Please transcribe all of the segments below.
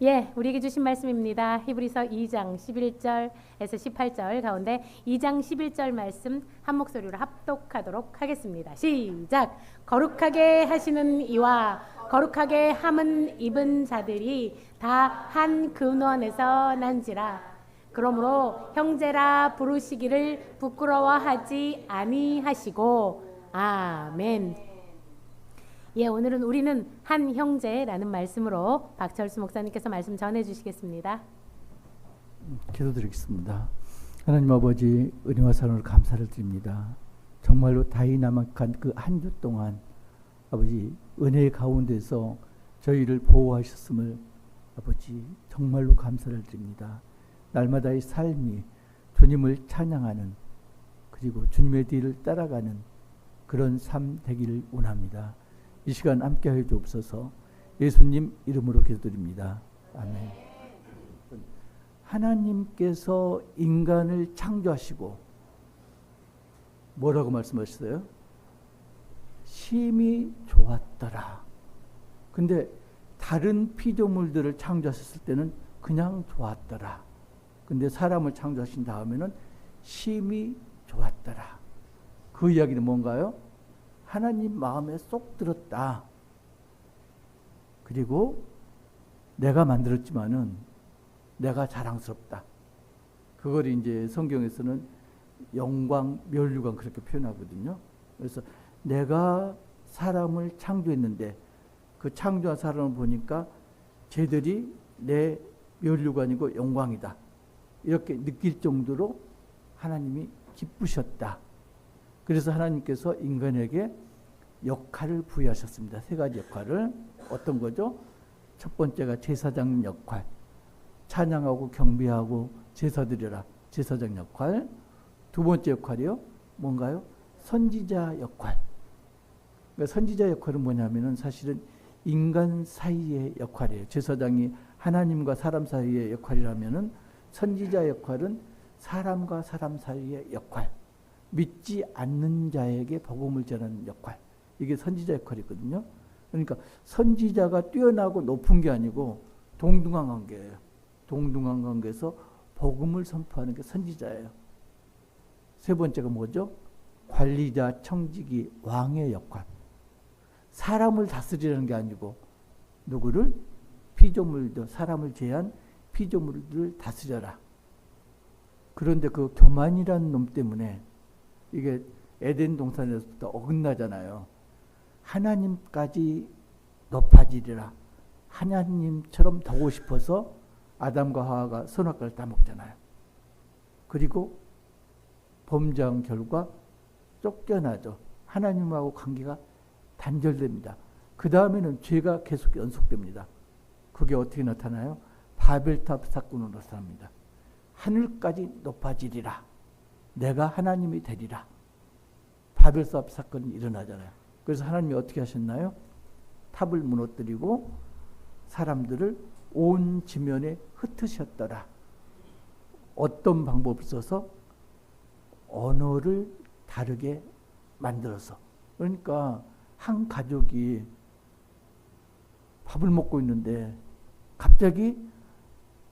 예, 우리에게 주신 말씀입니다. 히브리서 2장 11절에서 18절 가운데 2장 11절 말씀 한 목소리로 합독하도록 하겠습니다. 시작! 거룩하게 하시는 이와 거룩하게 함은 입은 자들이 다 한 근원에서 난지라. 그러므로 형제라 부르시기를 부끄러워하지 아니하시고. 아멘. 예, 오늘은 우리는 한 형제라는 말씀으로 박철수 목사님께서 말씀 전해 주시겠습니다. 기도드리겠습니다. 하나님 아버지, 은혜와 사랑으로 감사를 드립니다. 정말로 다이나믹한 그 한 주 동안 아버지 은혜 가운데서 저희를 보호하셨음을 아버지 정말로 감사를 드립니다. 날마다의 삶이 주님을 찬양하는, 그리고 주님의 뒤를 따라가는 그런 삶 되기를 원합니다. 이 시간 함께하여 주옵소서. 예수님 이름으로 기도드립니다. 아멘. 하나님께서 인간을 창조하시고 뭐라고 말씀하셨어요? 심히 좋았더라. 근데 다른 피조물들을 창조하셨을 때는 그냥 좋았더라. 근데 사람을 창조하신 다음에는 심히 좋았더라. 그 이야기는 뭔가요? 하나님 마음에 쏙 들었다. 그리고 내가 만들었지만은 내가 자랑스럽다. 그걸 이제 성경에서는 영광, 멸류관 그렇게 표현하거든요. 그래서 내가 사람을 창조했는데 그 창조한 사람을 보니까 쟤들이 내 멸류관이고 영광이다. 이렇게 느낄 정도로 하나님이 기쁘셨다. 그래서 하나님께서 인간에게 역할을 부여하셨습니다. 세 가지 역할을. 어떤 거죠? 첫 번째가 제사장 역할. 찬양하고 경배하고 제사드려라. 제사장 역할. 두 번째 역할이요. 뭔가요? 선지자 역할. 그러니까 선지자 역할은 뭐냐면은 사실은 인간 사이의 역할이에요. 제사장이 하나님과 사람 사이의 역할이라면은 선지자 역할은 사람과 사람 사이의 역할. 믿지 않는 자에게 복음을 전하는 역할. 이게 선지자 역할이거든요. 그러니까 선지자가 뛰어나고 높은 게 아니고 동등한 관계예요. 동등한 관계에서 복음을 선포하는 게 선지자예요. 세 번째가 뭐죠? 관리자, 청지기, 왕의 역할. 사람을 다스리는 게 아니고 누구를? 피조물들, 사람을 제한 피조물들을 다스려라. 그런데 그 교만이라는 놈 때문에 이게 에덴 동산에서부터 어긋나잖아요. 하나님까지 높아지리라. 하나님처럼 되고 싶어서 아담과 하와가 선악과를 다 먹잖아요. 그리고 범죄한 결과 쫓겨나죠. 하나님하고 관계가 단절됩니다. 그 다음에는 죄가 계속 연속됩니다. 그게 어떻게 나타나요? 바벨탑 사건으로 나타납니다. 하늘까지 높아지리라. 내가 하나님이 되리라. 바벨탑 사건이 일어나잖아요. 그래서 하나님이 어떻게 하셨나요? 탑을 무너뜨리고 사람들을 온 지면에 흩으셨더라. 어떤 방법을 써서? 언어를 다르게 만들어서. 그러니까 한 가족이 밥을 먹고 있는데 갑자기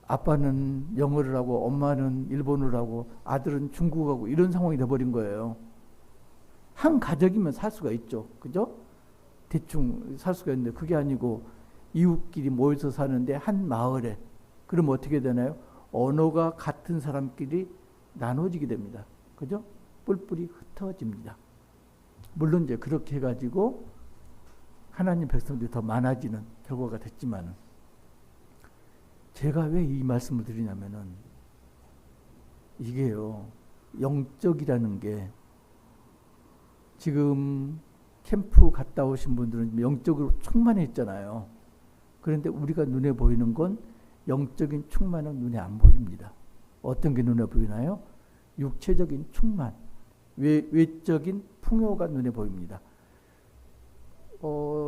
아빠는 영어를 하고 엄마는 일본어를 하고 아들은 중국어하고 이런 상황이 돼버린 거예요. 한 가족이면 살 수가 있죠. 그죠? 대충 살 수가 있는데 그게 아니고 이웃끼리 모여서 사는데 한 마을에. 그럼 어떻게 되나요? 언어가 같은 사람끼리 나눠지게 됩니다. 그죠? 뿔뿔이 흩어집니다. 물론 이제 그렇게 해가지고 하나님 백성들이 더 많아지는 결과가 됐지만은, 제가 왜 이 말씀을 드리냐면은 이게요, 영적이라는 게 지금 캠프 갔다 오신 분들은 영적으로 충만했잖아요. 그런데 우리가 눈에 보이는 건 영적인 충만은 눈에 안 보입니다. 어떤 게 눈에 보이나요? 육체적인 충만, 외적인 풍요가 눈에 보입니다.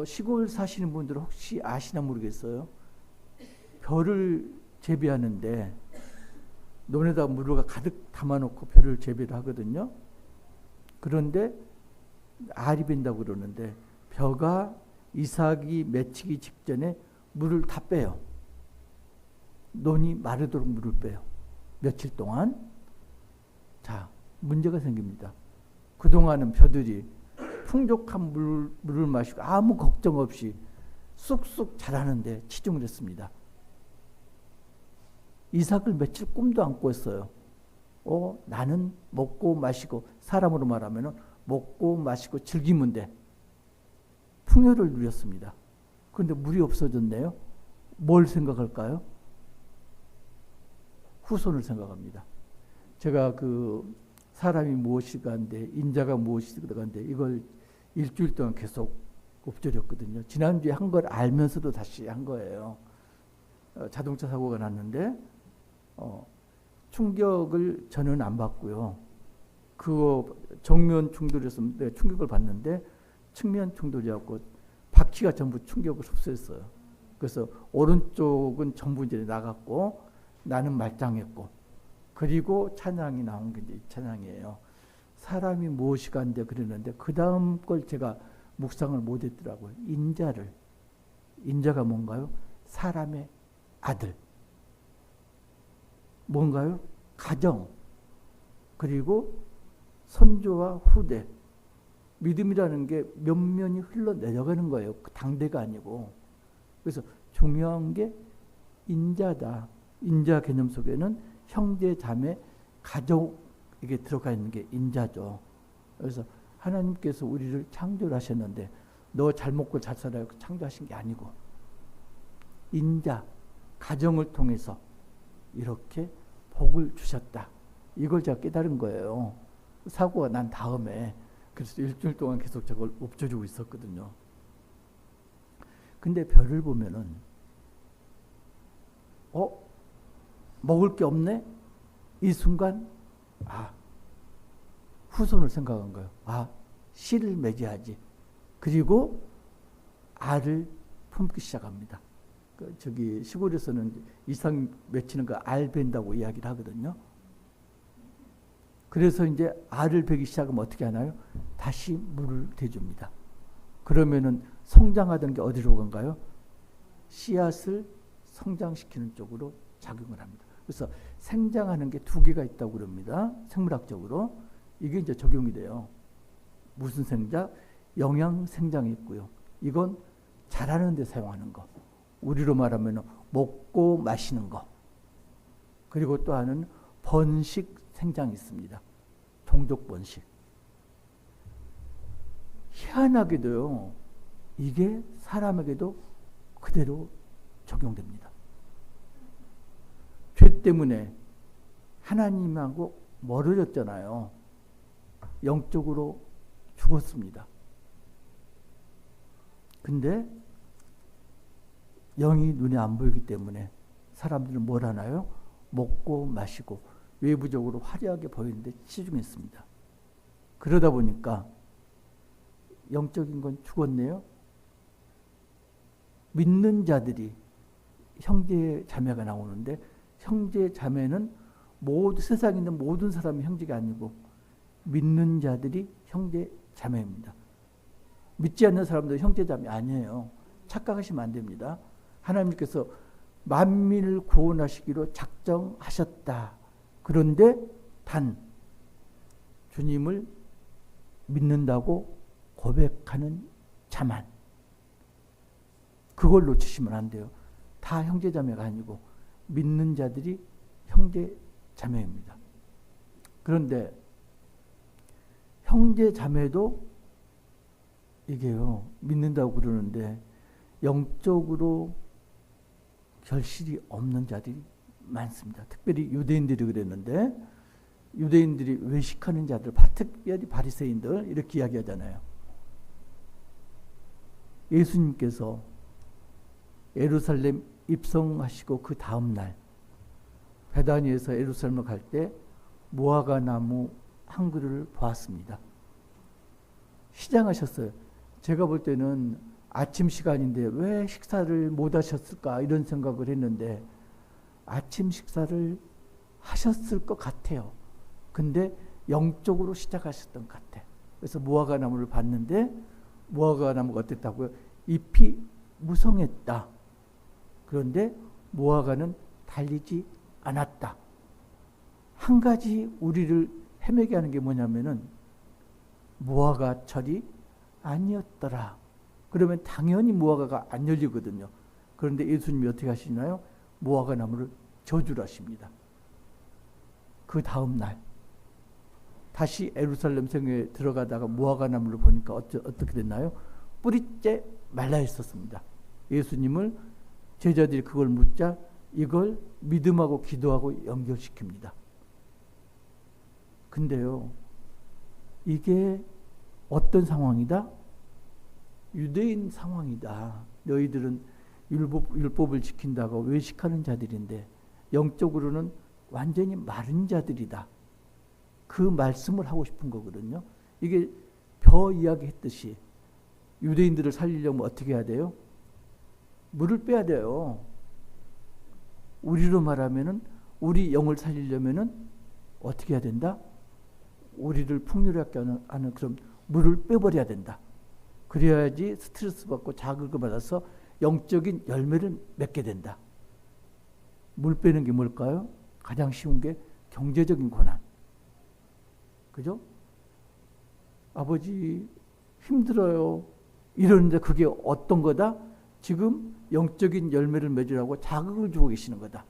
시골 사시는 분들 혹시 아시나 모르겠어요. 벼를 재배하는데 논에다 물을 가득 담아놓고 벼를 재배를 하거든요. 그런데 알이 빈다고 그러는데 벼가 이삭이 맺히기 직전에 물을 다 빼요. 논이 마르도록 물을 빼요. 며칠 동안. 자, 문제가 생깁니다. 그동안은 벼들이 풍족한 물을 마시고 아무 걱정 없이 쑥쑥 자라는데 치중을 했습니다. 이삭을 며칠 꿈도 안 꿨어요. 나는 먹고 마시고, 사람으로 말하면 먹고 마시고 즐기면 돼. 풍요를 누렸습니다. 그런데 물이 없어졌네요. 뭘 생각할까요? 후손을 생각합니다. 제가 그 사람이 무엇이가 한데 인자가 무엇이가 한데 이걸 일주일 동안 계속 읊조렸거든요. 지난주에 한 걸 알면서도 다시 한 거예요. 자동차 사고가 났는데 충격을 저는 안 받고요. 그거 정면 충돌해서 내가 충격을 받는데 측면 충돌이었고 바퀴가 전부 충격을 흡수했어요. 그래서 오른쪽은 전부 이제 나갔고 나는 말짱했고, 그리고 찬양이 나온 게 이제 이 찬양이에요. 사람이 무엇이가 한데 그러는데 그 다음 걸 제가 묵상을 못했더라고요. 인자가 뭔가요? 사람의 아들. 뭔가요? 가정. 그리고 선조와 후대. 믿음이라는 게 면면이 흘러내려가는 거예요. 당대가 아니고. 그래서 중요한 게 인자다. 인자 개념 속에는 형제, 자매, 가족에게 들어가 있는 게 인자죠. 그래서 하나님께서 우리를 창조를 하셨는데 너 잘 먹고 잘 살아요 창조하신 게 아니고 인자, 가정을 통해서 이렇게 복을 주셨다. 이걸 제가 깨달은 거예요. 사고가 난 다음에. 그래서 일주일 동안 계속 저걸 읊조리고 있었거든요. 근데 별을 보면은 먹을 게 없네? 이 순간 후손을 생각한 거예요. 씨를 맺어야지. 그리고 알을 품기 시작합니다. 저기 시골에서는 이상 맺히는 거 알 벤다고 이야기를 하거든요. 그래서 이제 알을 베기 시작하면 어떻게 하나요? 다시 물을 대줍니다. 그러면은 성장하던 게 어디로 간가요? 씨앗을 성장시키는 쪽으로 작용을 합니다. 그래서 생장하는 게 두 개가 있다고 그럽니다. 생물학적으로. 이게 이제 적용이 돼요. 무슨 생장? 영양 생장이 있고요. 이건 자라는 데 사용하는 거. 우리로 말하면 먹고 마시는 거. 그리고 또 하나는 번식 생장이 있습니다. 종족 번식. 희한하게도요. 이게 사람에게도 그대로 적용됩니다. 죄 때문에 하나님하고 멀어졌잖아요. 영적으로 죽었습니다. 근데 영이 눈에 안 보이기 때문에 사람들은 뭘 하나요? 먹고 마시고 외부적으로 화려하게 보이는데 치중했습니다. 그러다 보니까 영적인 건 죽었네요. 믿는 자들이 형제 자매가 나오는데 형제 자매는 세상에 있는 모든 사람이 형제가 아니고 믿는 자들이 형제 자매입니다. 믿지 않는 사람들은 형제 자매 아니에요. 착각하시면 안 됩니다. 하나님께서 만민을 구원하시기로 작정하셨다. 그런데 단 주님을 믿는다고 고백하는 자만, 그걸 놓치시면 안 돼요. 다 형제 자매가 아니고 믿는 자들이 형제 자매입니다. 그런데 형제 자매도 이게요, 믿는다고 그러는데 영적으로 결실이 없는 자들이 많습니다. 특별히 유대인들이 그랬는데, 유대인들이 외식하는 자들, 특별히 바리새인들 이렇게 이야기하잖아요. 예수님께서 예루살렘 입성하시고 그 다음 날 베다니에서 예루살렘을 갈 때 무화과 나무 한 그루를 보았습니다. 시장하셨어요. 제가 볼 때는 아침 시간인데 왜 식사를 못 하셨을까 이런 생각을 했는데 아침 식사를 하셨을 것 같아요. 근데 영적으로 시작하셨던 것 같아. 그래서 무화과 나무를 봤는데 무화과 나무가 어땠다고요? 잎이 무성했다. 그런데 무화과는 달리지 않았다. 한 가지 우리를 헤매게 하는 게 뭐냐면은 무화과 철이 아니었더라. 그러면 당연히 무화과가 안 열리거든요. 그런데 예수님이 어떻게 하시나요? 무화과 나무를 저주를 하십니다. 그 다음 날 다시 예루살렘 성에 들어가다가 무화과 나무를 보니까 어떻게 됐나요? 뿌리째 말라 있었습니다. 예수님을 제자들이 그걸 묻자 이걸 믿음하고 기도하고 연결시킵니다. 근데요, 이게 어떤 상황이다? 유대인 상황이다. 너희들은 율법을 지킨다고 외식하는 자들인데 영적으로는 완전히 마른 자들이다. 그 말씀을 하고 싶은 거거든요. 이게 벼 이야기 했듯이 유대인들을 살리려면 어떻게 해야 돼요? 물을 빼야 돼요. 우리로 말하면은 우리 영을 살리려면은 어떻게 해야 된다? 우리를 풍요롭게 하는 그런 물을 빼버려야 된다. 그래야지 스트레스 받고 자극을 받아서 영적인 열매를 맺게 된다. 물 빼는 게 뭘까요? 가장 쉬운 게 경제적인 고난. 그죠? 아버지 힘들어요. 이러는데 그게 어떤 거다? 지금 영적인 열매를 맺으라고 자극을 주고 계시는 거다.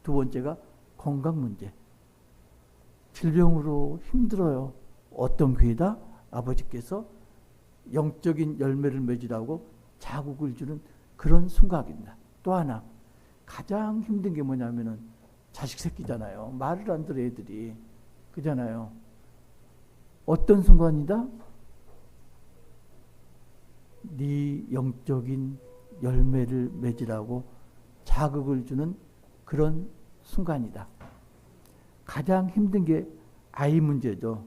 두 번째가 건강 문제. 질병으로 힘들어요. 어떤 교회다? 아버지께서 영적인 열매를 맺으라고 자극을 주는 그런 순간입니다. 또 하나 가장 힘든 게 뭐냐면은 자식 새끼잖아요. 말을 안 들어 애들이. 그잖아요. 어떤 순간이다? 네 영적인 열매를 맺으라고 자극을 주는 그런 순간이다. 가장 힘든 게 아이 문제죠.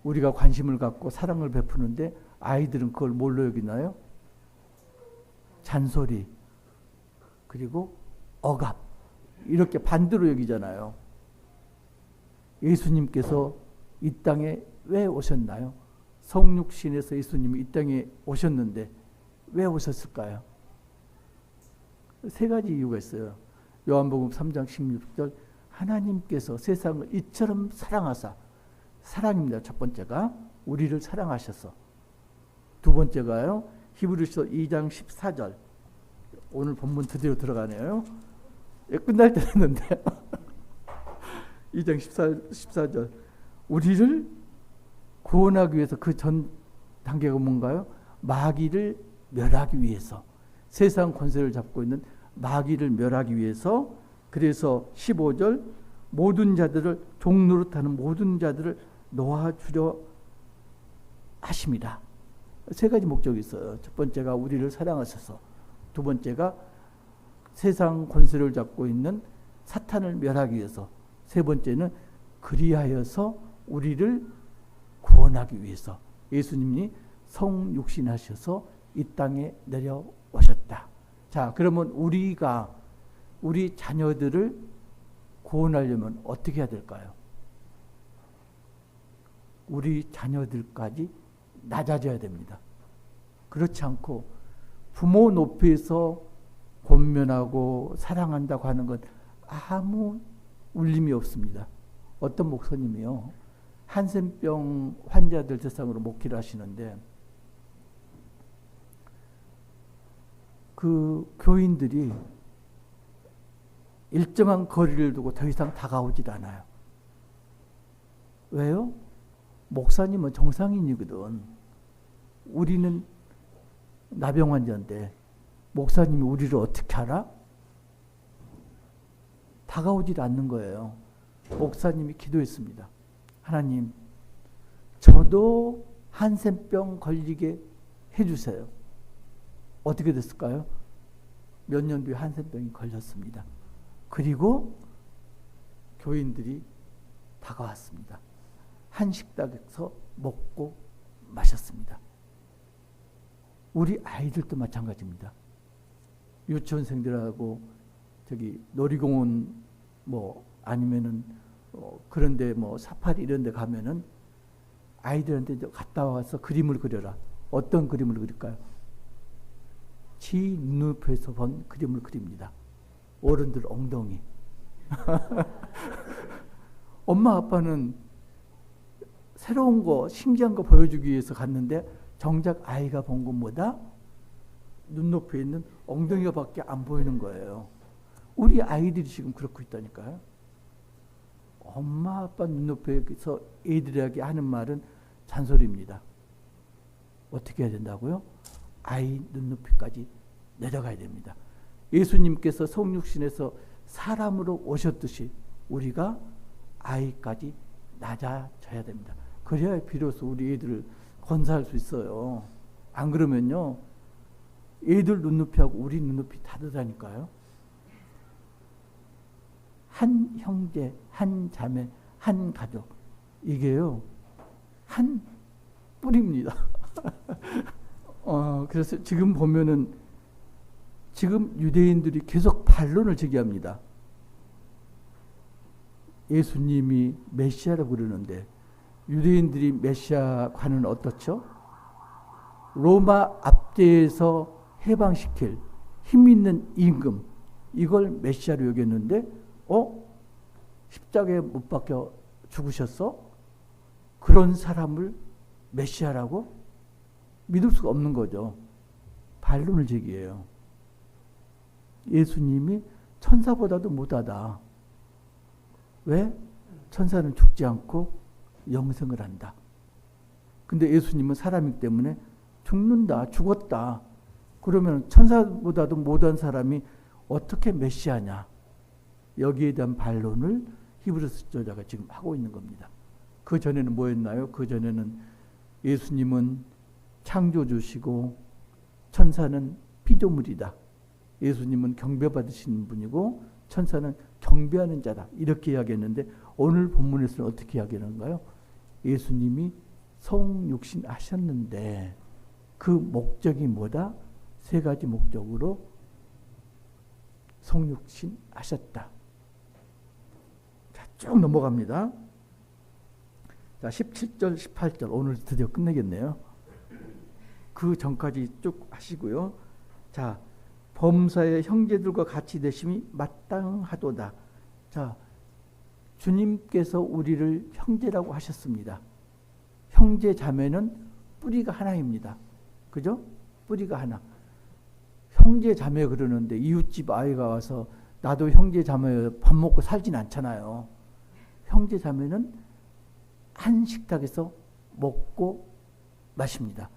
우리가 관심을 갖고 사랑을 베푸는데 아이들은 그걸 뭘로 여기나요? 잔소리, 그리고 억압, 이렇게 반대로 여기잖아요. 예수님께서 이 땅에 왜 오셨나요? 성육신에서 예수님이 이 땅에 오셨는데 왜 오셨을까요? 세 가지 이유가 있어요. 요한복음 3장 16절 하나님께서 세상을 이처럼 사랑하사, 사랑입니다. 첫 번째가 우리를 사랑하셔서. 두 번째가요, 히브리서 2장 14절. 오늘 본문 드디어 들어가네요. 끝날 때 됐는데 2장 14절 우리를 구원하기 위해서, 그 전 단계가 뭔가요? 마귀를 멸하기 위해서, 세상 권세를 잡고 있는 마귀를 멸하기 위해서. 그래서 15절 모든 자들을 종노릇하는 모든 자들을 놓아주려 하십니다. 세 가지 목적이 있어요. 첫 번째가 우리를 사랑하셔서, 두 번째가 세상 권세를 잡고 있는 사탄을 멸하기 위해서, 세 번째는 그리하여서 우리를 구원하기 위해서 예수님이 성육신하셔서 이 땅에 내려오셨다. 자, 그러면 우리가 우리 자녀들을 구원하려면 어떻게 해야 될까요? 우리 자녀들까지 낮아져야 됩니다. 그렇지 않고 부모 높이에서 권면하고 사랑한다고 하는 건 아무 울림이 없습니다. 어떤 목사님이요, 한센병 환자들 대상으로 목회를 하시는데 그 교인들이 일정한 거리를 두고 더 이상 다가오질 않아요. 왜요? 목사님은 정상인이거든. 우리는 나병 환자인데 목사님이 우리를 어떻게 알아? 다가오질 않는 거예요. 목사님이 기도했습니다. 하나님, 저도 한센병 걸리게 해주세요. 어떻게 됐을까요? 몇 년 뒤에 한센병이 걸렸습니다. 그리고 교인들이 다가왔습니다. 한 식당에서 먹고 마셨습니다. 우리 아이들도 마찬가지입니다. 유치원생들하고 저기 놀이공원 뭐 아니면은 그런데 뭐 사파리 이런데 가면은 아이들한테 갔다 와서 그림을 그려라. 어떤 그림을 그릴까요? 지 눈앞에서 본 그림을 그립니다. 어른들 엉덩이. 엄마 아빠는 새로운 거 신기한 거 보여주기 위해서 갔는데 정작 아이가 본 건 뭐다? 눈높이에 있는 엉덩이가 밖에 안 보이는 거예요. 우리 아이들이 지금 그렇고 있다니까요. 엄마 아빠 눈높이에서 애들에게 하는 말은 잔소리입니다. 어떻게 해야 된다고요? 아이 눈높이까지 내려가야 됩니다. 예수님께서 성육신에서 사람으로 오셨듯이 우리가 아이까지 낮아져야 됩니다. 그래야 비로소 우리 애들을 건사할 수 있어요. 안 그러면요, 애들 눈높이하고 우리 눈높이 다르다니까요. 한 형제, 한 자매, 한 가족, 이게요 한 뿌리입니다. 그래서 지금 보면은 지금 유대인들이 계속 반론을 제기합니다. 예수님이 메시아라고 그러는데 유대인들이 메시아관은 어떻죠? 로마 압제에서 해방시킬 힘 있는 임금, 이걸 메시아로 여겼는데 십자가에 못 박혀 죽으셨어? 그런 사람을 메시아라고? 믿을 수가 없는 거죠. 반론을 제기해요. 예수님이 천사보다도 못하다. 왜? 천사는 죽지 않고 영생을 한다. 근데 예수님은 사람이기 때문에 죽는다, 죽었다. 그러면 천사보다도 못한 사람이 어떻게 메시아냐? 여기에 대한 반론을 히브리서 저자가 지금 하고 있는 겁니다. 그 전에는 뭐였나요? 그 전에는 예수님은 창조주시고 천사는 피조물이다. 예수님은 경배받으시는 분이고 천사는 경배하는 자다. 이렇게 이야기했는데 오늘 본문에서는 어떻게 이야기하는가요? 예수님이 성육신 하셨는데 그 목적이 뭐다? 세 가지 목적으로 성육신 하셨다. 자, 쭉 넘어갑니다. 자, 17절, 18절 오늘 드디어 끝내겠네요. 그 전까지 쭉 하시고요. 자, 범사의 형제들과 같이 되심이 마땅하도다. 자, 주님께서 우리를 형제라고 하셨습니다. 형제 자매는 뿌리가 하나입니다. 그죠? 뿌리가 하나. 형제 자매 그러는데 이웃집 아이가 와서 나도 형제 자매 밥 먹고 살진 않잖아요. 형제 자매는 한 식탁에서 먹고 마십니다.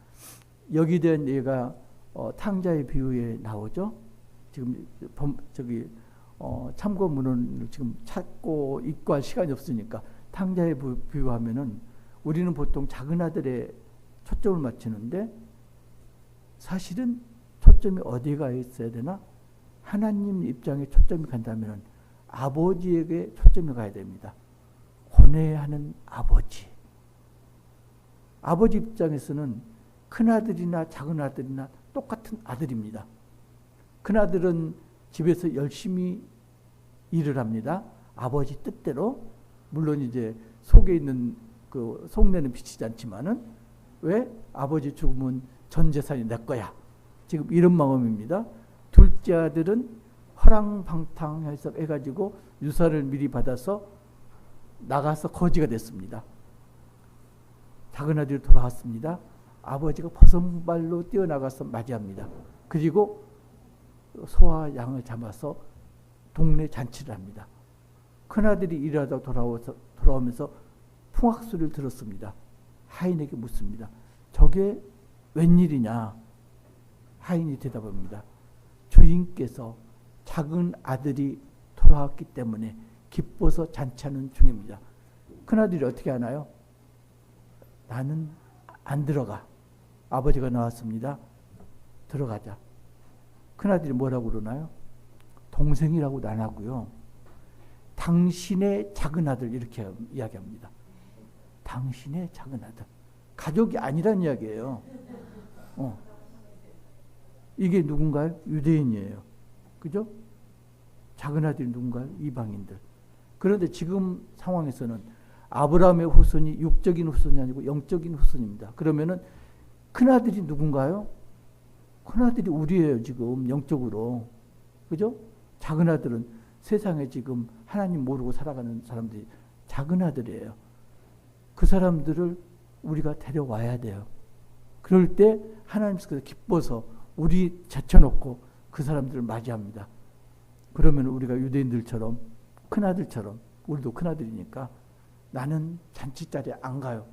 여기 대한 예가 탕자의 비유에 나오죠. 지금 참고문헌을 지금 찾고 읽고 할 시간이 없으니까 탕자의 비유하면은 우리는 보통 작은 아들에 초점을 맞추는데 사실은 초점이 어디가 있어야 되나? 하나님 입장에 초점이 간다면 아버지에게 초점이 가야 됩니다. 혼외하는 아버지. 아버지 입장에서는 큰아들이나 작은아들이나 똑같은 아들입니다. 큰아들은 집에서 열심히 일을 합니다. 아버지 뜻대로. 물론 이제 속에 있는 그 속내는 비치지 않지만은 왜? 아버지 죽으면 전 재산이 내 거야. 지금 이런 마음입니다. 둘째 아들은 허랑방탕해서 해가지고 유산을 미리 받아서 나가서 거지가 됐습니다. 작은 아들이 돌아왔습니다. 아버지가 버선발로 뛰어나가서 맞이합니다. 그리고 소와 양을 잡아서 동네 잔치를 합니다. 큰아들이 일하다 돌아오면서 풍악소리를 들었습니다. 하인에게 묻습니다. 저게 웬일이냐? 하인이 대답합니다. 주인께서 작은 아들이 돌아왔기 때문에 기뻐서 잔치하는 중입니다. 큰아들이 어떻게 하나요? 나는 안 들어가. 아버지가 나왔습니다. 들어가자. 큰아들이 뭐라고 그러나요? 동생이라고도 안 하고요. 당신의 작은 아들 이렇게 이야기합니다. 당신의 작은 아들. 가족이 아니란 이야기예요. 이게 누군가요? 유대인이에요. 그죠? 작은 아들이 누군가요? 이방인들. 그런데 지금 상황에서는 아브라함의 후손이 육적인 후손이 아니고 영적인 후손입니다. 그러면은 큰아들이 누군가요? 큰아들이 우리예요, 지금 영적으로. 그죠? 작은 아들은 세상에 지금 하나님 모르고 살아가는 사람들이 작은 아들이에요. 그 사람들을 우리가 데려와야 돼요. 그럴 때 하나님께서 기뻐서 우리 제쳐놓고 그 사람들을 맞이합니다. 그러면 우리가 유대인들처럼 큰아들처럼, 우리도 큰아들이니까 나는 잔치자리에 안 가요.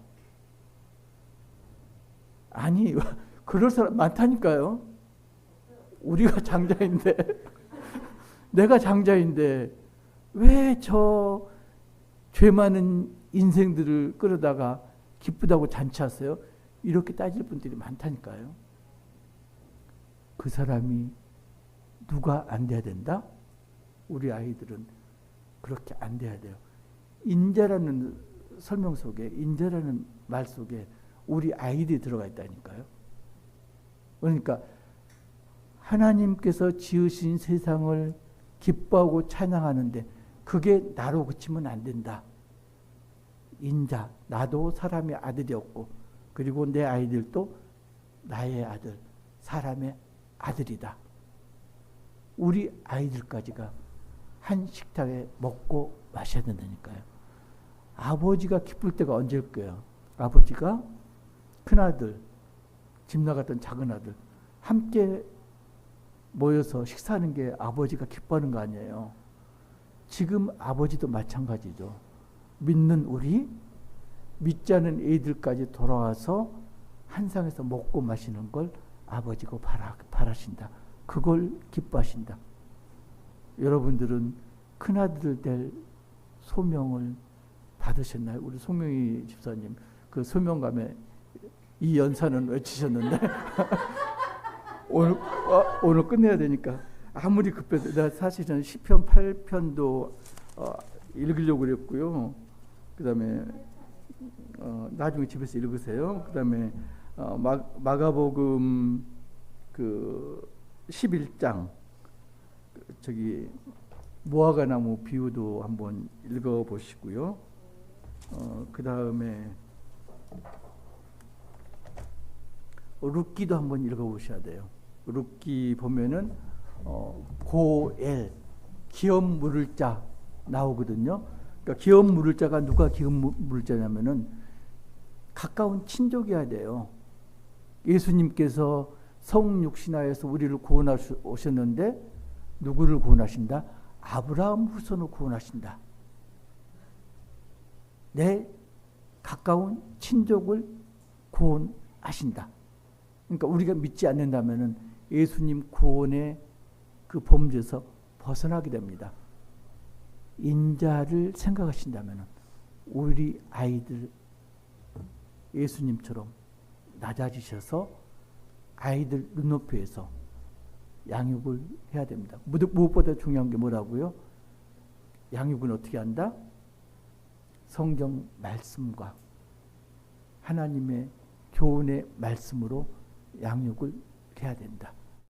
아니, 그럴 사람 많다니까요. 우리가 장자인데 내가 장자인데 왜 저 죄 많은 인생들을 끌어다가 기쁘다고 잔치하세요? 이렇게 따질 분들이 많다니까요. 그 사람이 누가 안 돼야 된다? 우리 아이들은 그렇게 안 돼야 돼요. 인자라는 설명 속에, 인자라는 말 속에 우리 아이들이 들어가 있다니까요. 그러니까 하나님께서 지으신 세상을 기뻐하고 찬양하는데 그게 나로 그치면 안 된다. 인자, 나도 사람의 아들이었고 그리고 내 아이들도 나의 아들, 사람의 아들이다. 우리 아이들까지가 한 식탁에 먹고 마셔야 된다니까요. 아버지가 기쁠 때가 언제일 거예요? 아버지가 큰아들, 집 나갔던 작은 아들 함께 모여서 식사하는 게 아버지가 기뻐하는 거 아니에요. 지금 아버지도 마찬가지죠. 믿는 우리, 믿지 않은 애들까지 돌아와서 한 상에서 먹고 마시는 걸 아버지가 바라신다. 그걸 기뻐하신다. 여러분들은 큰아들 될 소명을 받으셨나요? 우리 송명희 집사님 그 소명감에 이 연사는 외치셨는데 오늘 끝내야 되니까 아무리 급해도 내가 사실은 시편 8편도 읽으려고 그랬고요. 그 다음에 나중에 집에서 읽으세요. 그 다음에 마가복음 그 11장 저기 무화과나무 비유도 한번 읽어보시고요. 그 다음에 룻기도 한번 읽어보셔야 돼요. 룻기 보면은 고엘 기업 물을 자 나오거든요. 그러니까 기업 물을 자가 누가 기업 물을 자냐면은 가까운 친족이어야 돼요. 예수님께서 성육신하여서 우리를 구원하셨는데 누구를 구원하신다? 아브라함 후손을 구원하신다. 내 가까운 친족을 구원하신다. 그러니까 우리가 믿지 않는다면은 예수님 구원의 그 범죄에서 벗어나게 됩니다. 인자를 생각하신다면은 우리 아이들 예수님처럼 낮아지셔서 아이들 눈높이에서 양육을 해야 됩니다. 무엇보다 중요한 게 뭐라고요? 양육은 어떻게 한다? 성경 말씀과 하나님의 교훈의 말씀으로 양육을 해야 된다.